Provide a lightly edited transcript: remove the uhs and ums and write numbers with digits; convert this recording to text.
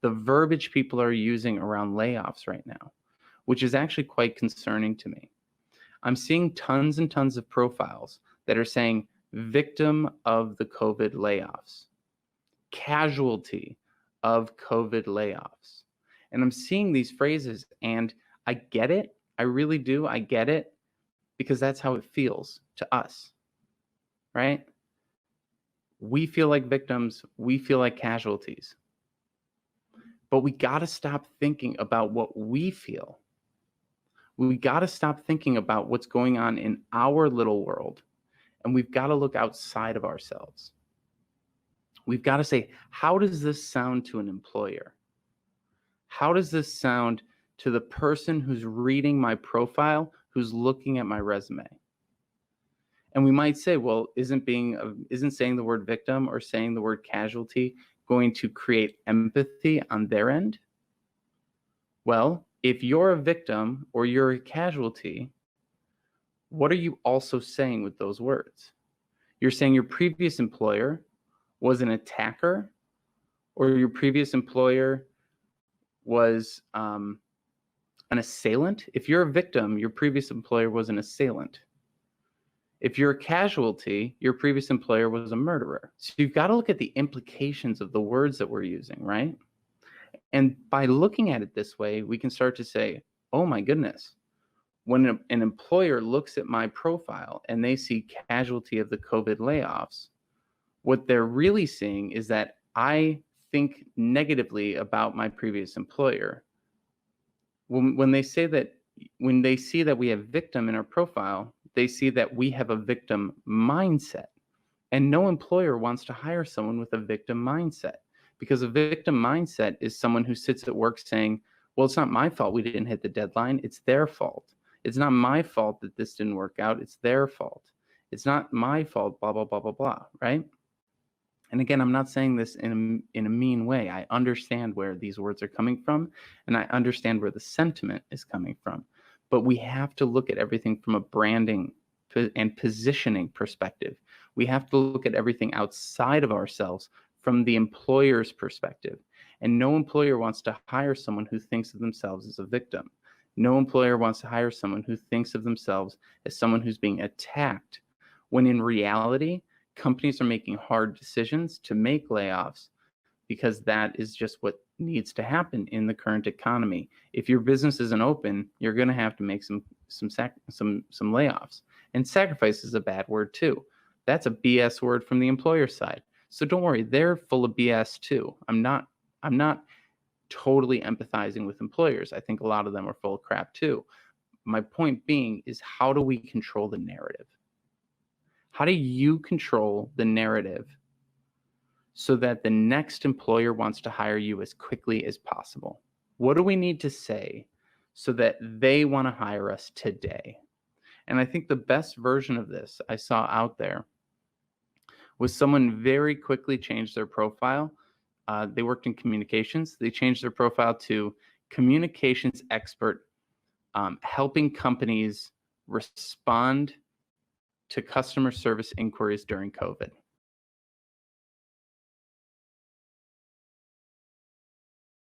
the verbiage people are using around layoffs right now, which is actually quite concerning to me. I'm seeing tons and tons of profiles that are saying victim of the COVID layoffs, casualty of COVID layoffs. And I'm seeing these phrases and I get it. I really do. I get it because that's how it feels to us, right? We feel like victims. We feel like casualties. But we got to stop thinking about what we feel. We got to stop thinking about what's going on in our little world. And we've got to look outside of ourselves. We've got to say, how does this sound to an employer? How does this sound to the person who's reading my profile, who's looking at my resume? And we might say, well, isn't saying the word victim or saying the word casualty going to create empathy on their end? Well, if you're a victim or you're a casualty, what are you also saying with those words? You're saying your previous employer was an attacker, or your previous employer was an assailant. If you're a victim, your previous employer was an assailant. If you're a casualty, your previous employer was a murderer. So you've got to look at the implications of the words that we're using, right? And by looking at it this way, we can start to say, oh my goodness, when an employer looks at my profile and they see casualty of the COVID layoffs, what they're really seeing is that I think negatively about my previous employer. When they see that we have victim in our profile, they see that we have a victim mindset. And no employer wants to hire someone with a victim mindset, because a victim mindset is someone who sits at work saying, well, it's not my fault we didn't hit the deadline. It's their fault. It's not my fault that this didn't work out. It's their fault. It's not my fault, blah, blah, blah, blah, blah, right? And again, I'm not saying this in a mean way. I understand where these words are coming from, and I understand where the sentiment is coming from. But we have to look at everything from a branding and positioning perspective. We have to look at everything outside of ourselves from the employer's perspective. And no employer wants to hire someone who thinks of themselves as a victim. No employer wants to hire someone who thinks of themselves as someone who's being attacked, when in reality, companies are making hard decisions to make layoffs because that is just what needs to happen in the current economy. If your business isn't open, you're going to have to make some layoffs. And sacrifice is a bad word too. That's a BS word from the employer side. So don't worry, they're full of BS too. I'm not totally empathizing with employers. I think a lot of them are full of crap too. My point being is, how do we control the narrative? How do you control the narrative so that the next employer wants to hire you as quickly as possible? What do we need to say so that they want to hire us today? And I think the best version of this I saw out there was someone very quickly changed their profile. They worked in communications. They changed their profile to communications expert, helping companies respond to customer service inquiries during COVID.